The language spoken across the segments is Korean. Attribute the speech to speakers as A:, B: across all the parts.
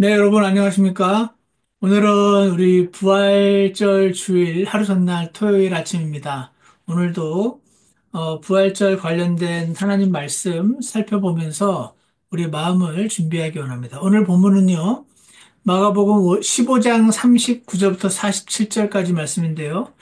A: 네, 여러분 안녕하십니까? 오늘은 우리 부활절 주일 하루 전날 토요일 아침입니다. 오늘도 부활절 관련된 하나님 말씀 살펴보면서 우리 마음을 준비하기 원합니다. 오늘 본문은요, 마가복음 15장 39절부터 47절까지 말씀인데요.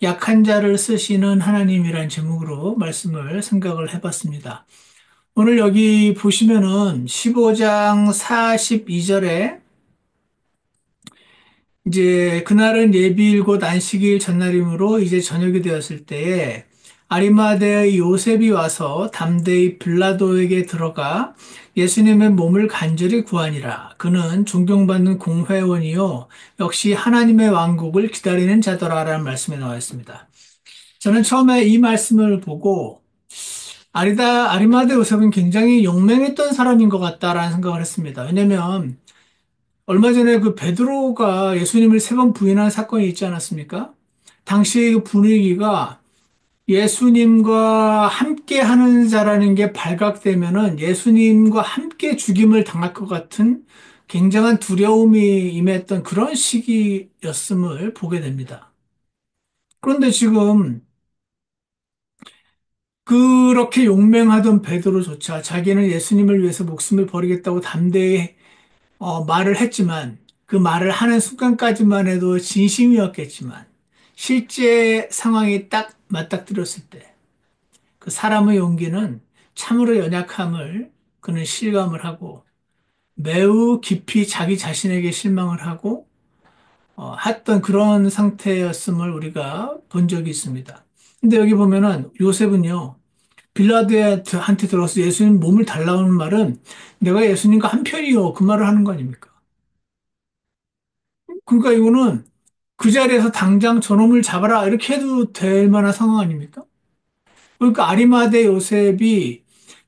A: 약한 자를 쓰시는 하나님이란 제목으로 말씀을 생각을 해봤습니다. 오늘 여기 보시면은 15장 42절에 이제 그날은 예비일 곧 안식일 전날이므로 이제 저녁이 되었을 때에 아리마대의 요셉이 와서 담대히 빌라도에게 들어가 예수님의 몸을 간절히 구하니라. 그는 존경받는 공회원이요 역시 하나님의 왕국을 기다리는 자더라라는 말씀에 나와 있습니다. 저는 처음에 이 말씀을 보고 아리마대 요셉은 굉장히 용맹했던 사람인 것 같다라는 생각을 했습니다. 왜냐면 얼마 전에 그 베드로가 예수님을 세 번 부인한 사건이 있지 않았습니까? 당시 그 분위기가 예수님과 함께 하는 자라는 게 발각되면은 예수님과 함께 죽임을 당할 것 같은 굉장한 두려움이 임했던 그런 시기였음을 보게 됩니다. 그런데 지금 그렇게 용맹하던 베드로조차 자기는 예수님을 위해서 목숨을 버리겠다고 담대히 말을 했지만 그 말을 하는 순간까지만 해도 진심이었겠지만 실제 상황이 딱 맞닥뜨렸을 때 그 사람의 용기는 참으로 연약함을 그는 실감을 하고 매우 깊이 자기 자신에게 실망을 하고 했던 그런 상태였음을 우리가 본 적이 있습니다. 근데 여기 보면은 요셉은요 빌라도한테 들어서 예수님 몸을 달라는 말은 내가 예수님과 한편이요 그 말을 하는 거 아닙니까? 그러니까 이거는 그 자리에서 당장 저놈을 잡아라 이렇게 해도 될 만한 상황 아닙니까? 그러니까 아리마대 요셉이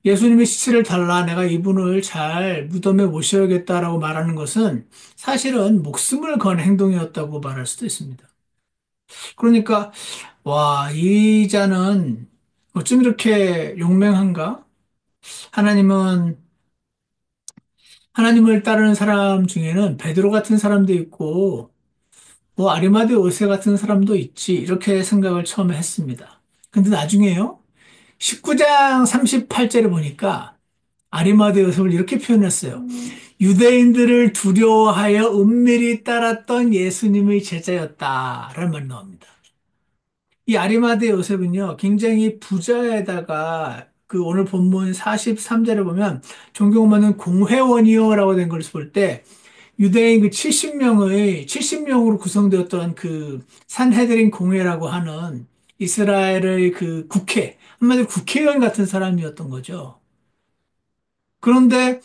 A: 예수님의 시체를 달라 내가 이분을 잘 무덤에 모셔야겠다라고 말하는 것은 사실은 목숨을 건 행동이었다고 말할 수도 있습니다. 그러니까 와, 이 자는 어쩜 이렇게 용맹한가? 하나님은 하나님을 따르는 사람 중에는 베드로 같은 사람도 있고 뭐 아리마대 요새 같은 사람도 있지 이렇게 생각을 처음에 했습니다. 근데 나중에요 19장 38절에 보니까 아리마대 요셉을 이렇게 표현했어요. 유대인들을 두려워하여 은밀히 따랐던 예수님의 제자였다라는 말이 나옵니다. 이 아리마대 요셉은요 굉장히 부자에다가 그 오늘 본문 43절에 보면 존경받는 공회원이요라고 된 것을 볼 때 유대인 그 70명으로 구성되었던 그 산헤드린 공회라고 하는 이스라엘의 그 국회, 한마디로 국회의원 같은 사람이었던 거죠. 그런데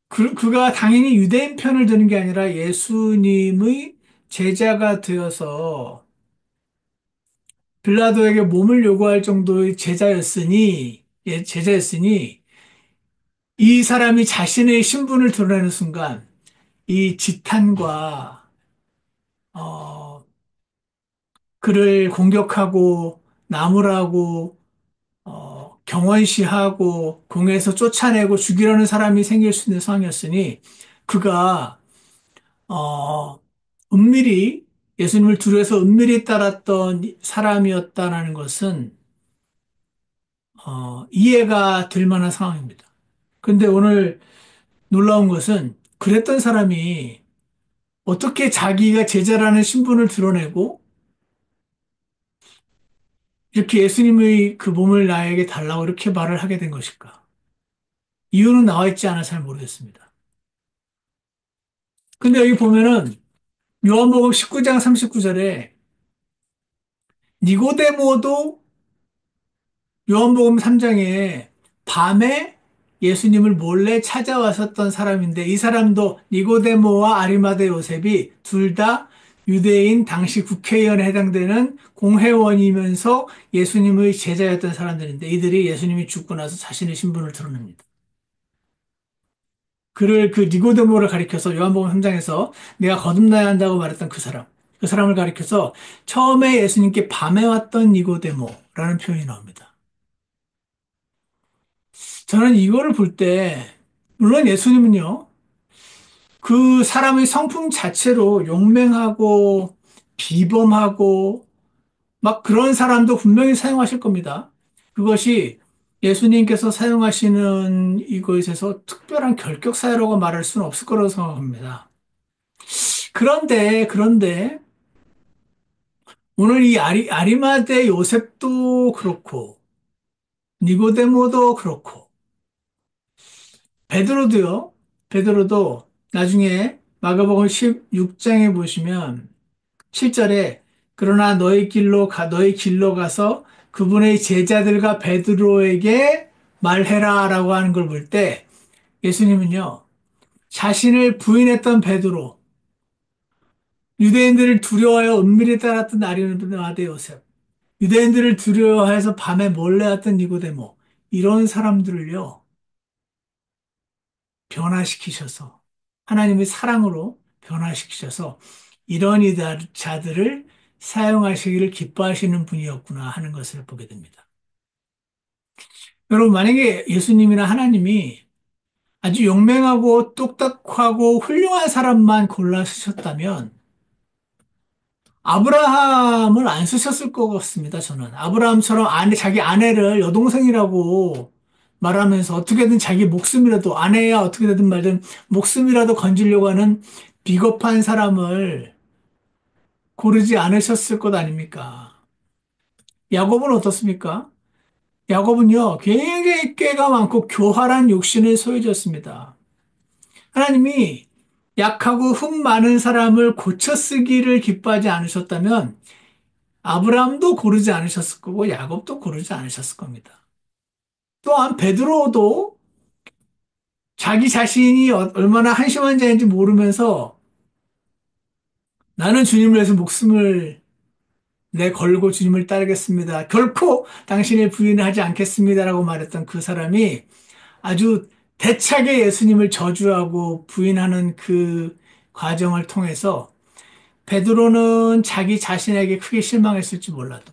A: 그가 당연히 유대인 편을 드는 게 아니라 예수님의 제자가 되어서 빌라도에게 몸을 요구할 정도의 제자였으니 이 사람이 자신의 신분을 드러내는 순간 이 지탄과 어, 그를 공격하고 나무라고 경원시하고 공에서 쫓아내고 죽이려는 사람이 생길 수 있는 상황이었으니 그가 어, 은밀히 예수님을 두려워서 은밀히 따랐던 사람이었다라는 것은 이해가 될 만한 상황입니다. 근데 오늘 놀라운 것은 그랬던 사람이 어떻게 자기가 제자라는 신분을 드러내고 이렇게 예수님의 그 몸을 나에게 달라고 이렇게 말을 하게 된 것일까? 이유는 나와 있지 않아 잘 모르겠습니다. 근데 여기 보면은 요한복음 19장 39절에 니고데모도 요한복음 3장에 밤에 예수님을 몰래 찾아왔었던 사람인데 이 사람도 니고데모와 아리마대 요셉이 둘 다 유대인 당시 국회의원에 해당되는 공회원이면서 예수님의 제자였던 사람들인데 이들이 예수님이 죽고 나서 자신의 신분을 드러냅니다. 그를 그 니고데모를 가리켜서 요한복음 3장에서 내가 거듭나야 한다고 말했던 그 사람, 그 사람을 가리켜서 처음에 예수님께 밤에 왔던 니고데모라는 표현이 나옵니다. 저는 이거를 볼 때, 물론 예수님은요, 그 사람의 성품 자체로 용맹하고 비범하고 막 그런 사람도 분명히 사용하실 겁니다. 그것이 예수님께서 사용하시는 이것에서 특별한 결격 사유라고 말할 수는 없을 거라고 생각합니다. 그런데 오늘 이 아리마대 요셉도 그렇고 니고데모도 그렇고 베드로도요. 베드로도 나중에 마가복음 16장에 보시면 7절에 그러나 너희 길로 가서 그분의 제자들과 베드로에게 말해라라고 하는 걸 볼 때 예수님은요. 자신을 부인했던 베드로, 유대인들을 두려워하여 은밀히 따랐던 아리마대 요셉, 유대인들을 두려워해서 밤에 몰래 왔던 니고데모 이런 사람들을요. 변화시키셔서 하나님의 사랑으로 변화시키셔서 이런 자들을 사용하시기를 기뻐하시는 분이었구나 하는 것을 보게 됩니다. 여러분, 만약에 예수님이나 하나님이 아주 용맹하고 똑딱하고 훌륭한 사람만 골라 쓰셨다면 아브라함을 안 쓰셨을 것 같습니다, 저는. 아브라함처럼 자기 아내를 여동생이라고 말하면서 어떻게든 자기 목숨이라도, 아내야 어떻게 되든 말든 목숨이라도 건지려고 하는 비겁한 사람을 고르지 않으셨을 것 아닙니까? 야곱은 어떻습니까? 야곱은요, 굉장히 꾀가 많고 교활한 욕심의 소유자였습니다. 하나님이 약하고 흠 많은 사람을 고쳐 쓰기를 기뻐하지 않으셨다면 아브라함도 고르지 않으셨을 거고 야곱도 고르지 않으셨을 겁니다. 또한 베드로도 자기 자신이 얼마나 한심한 자인지 모르면서 나는 주님을 위해서 목숨을 내 걸고 주님을 따르겠습니다. 결코 당신의 부인을 하지 않겠습니다라고 말했던 그 사람이 아주 대차게 예수님을 저주하고 부인하는 그 과정을 통해서 베드로는 자기 자신에게 크게 실망했을지 몰라도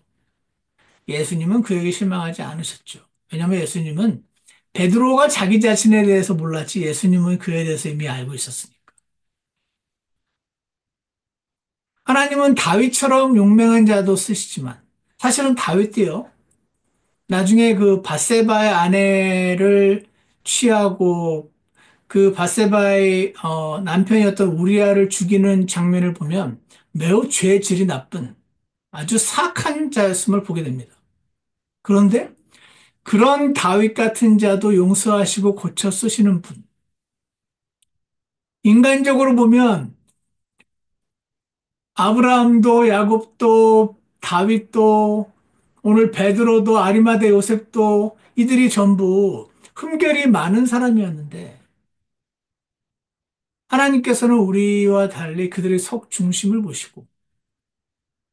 A: 예수님은 그에게 실망하지 않으셨죠. 왜냐하면 예수님은 베드로가 자기 자신에 대해서 몰랐지 예수님은 그에 대해서 이미 알고 있었으니까. 하나님은 다윗처럼 용맹한 자도 쓰시지만 사실은 다윗도요. 나중에 그 밧세바의 아내를 취하고 그 밧세바의 남편이었던 우리아를 죽이는 장면을 보면 매우 죄질이 나쁜 아주 사악한 자였음을 보게 됩니다. 그런데 그런 다윗 같은 자도 용서하시고 고쳐 쓰시는 분. 인간적으로 보면 아브라함도 야곱도 다윗도 오늘 베드로도 아리마대 요셉도 이들이 전부 흠결이 많은 사람이었는데 하나님께서는 우리와 달리 그들의 속 중심을 보시고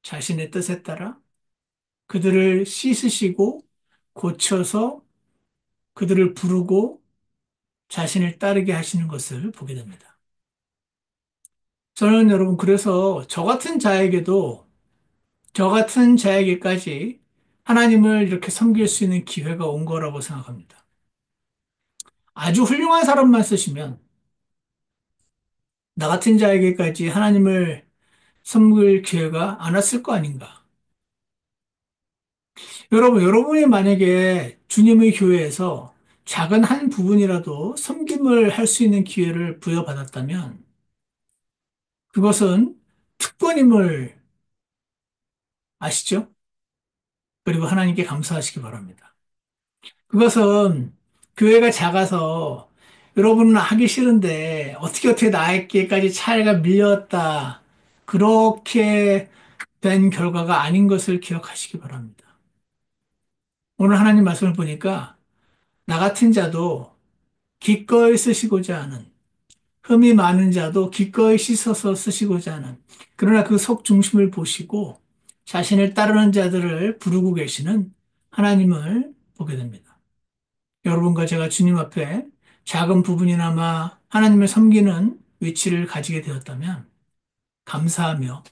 A: 자신의 뜻에 따라 그들을 씻으시고 고쳐서 그들을 부르고 자신을 따르게 하시는 것을 보게 됩니다. 저는 여러분 그래서 저 같은 자에게까지 하나님을 이렇게 섬길 수 있는 기회가 온 거라고 생각합니다. 아주 훌륭한 사람만 쓰시면 나 같은 자에게까지 하나님을 섬길 기회가 안 왔을 거 아닌가. 여러분이 만약에 주님의 교회에서 작은 한 부분이라도 섬김을 할 수 있는 기회를 부여받았다면 그것은 특권임을 아시죠? 그리고 하나님께 감사하시기 바랍니다. 그것은 교회가 작아서 여러분은 하기 싫은데 어떻게 나에게까지 차이가 밀렸다. 그렇게 된 결과가 아닌 것을 기억하시기 바랍니다. 오늘 하나님 말씀을 보니까 나 같은 자도 기꺼이 쓰시고자 하는 흠이 많은 자도 기꺼이 씻어서 쓰시고자 하는 그러나 그 속 중심을 보시고 자신을 따르는 자들을 부르고 계시는 하나님을 보게 됩니다. 여러분과 제가 주님 앞에 작은 부분이나마 하나님을 섬기는 위치를 가지게 되었다면 감사하며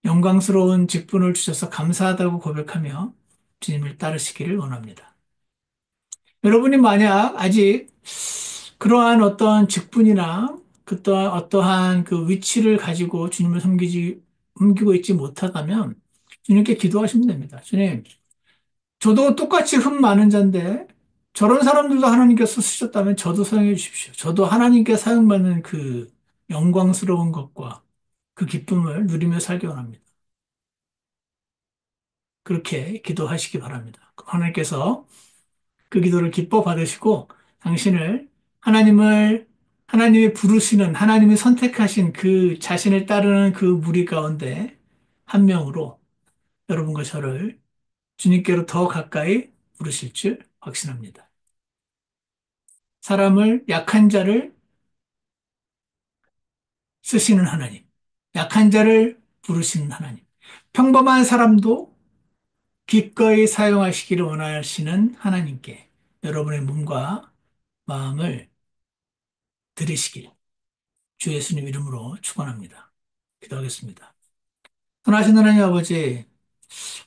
A: 영광스러운 직분을 주셔서 감사하다고 고백하며 주님을 따르시기를 원합니다. 여러분이 만약 아직 그러한 어떤 직분이나 어떠한 그 위치를 가지고 주님을 섬기고 있지 못하다면 주님께 기도하시면 됩니다. 주님, 저도 똑같이 흠 많은 자인데 저런 사람들도 하나님께서 쓰셨다면 저도 사용해 주십시오. 저도 하나님께 사용받는 그 영광스러운 것과 그 기쁨을 누리며 살기 원합니다. 그렇게 기도하시기 바랍니다. 하나님께서 그 기도를 기뻐 받으시고 당신을 하나님을 하나님이 부르시는 하나님이 선택하신 그 자신을 따르는 그 무리 가운데 한 명으로 여러분과 저를 주님께로 더 가까이 부르실 줄 확신합니다. 사람을 약한 자를 쓰시는 하나님, 약한 자를 부르시는 하나님, 평범한 사람도 기꺼이 사용하시기를 원하시는 하나님께 여러분의 몸과 마음을 들이시길 주 예수님 이름으로 축원합니다. 기도하겠습니다. 선하신 하나님 아버지,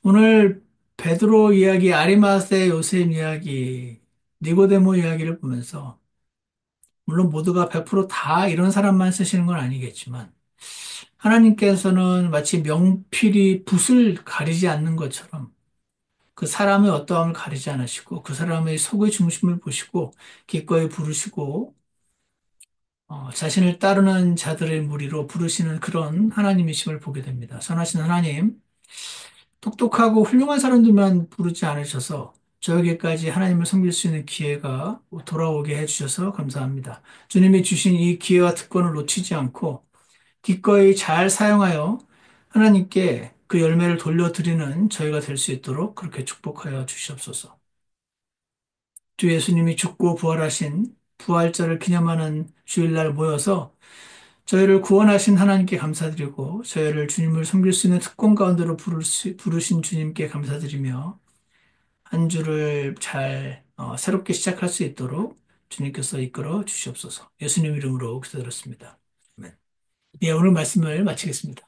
A: 오늘 베드로 이야기, 아리마세 요셉 이야기, 니고데모 이야기를 보면서 물론 모두가 100%다 이런 사람만 쓰시는 건 아니겠지만 하나님께서는 마치 명필이 붓을 가리지 않는 것처럼 그 사람의 어떠함을 가리지 않으시고 그 사람의 속의 중심을 보시고 기꺼이 부르시고 자신을 따르는 자들의 무리로 부르시는 그런 하나님이심을 보게 됩니다. 선하신 하나님, 똑똑하고 훌륭한 사람들만 부르지 않으셔서 저에게까지 하나님을 섬길 수 있는 기회가 돌아오게 해주셔서 감사합니다. 주님이 주신 이 기회와 특권을 놓치지 않고 기꺼이 잘 사용하여 하나님께 그 열매를 돌려드리는 저희가 될 수 있도록 그렇게 축복하여 주시옵소서. 주 예수님이 죽고 부활하신 부활절을 기념하는 주일날 모여서 저희를 구원하신 하나님께 감사드리고 저희를 주님을 섬길 수 있는 특권 가운데로 부르신 주님께 감사드리며 한 주를 잘 새롭게 시작할 수 있도록 주님께서 이끌어 주시옵소서. 예수님 이름으로 기도드렸습니다. 아멘. 예, 오늘 말씀을 마치겠습니다.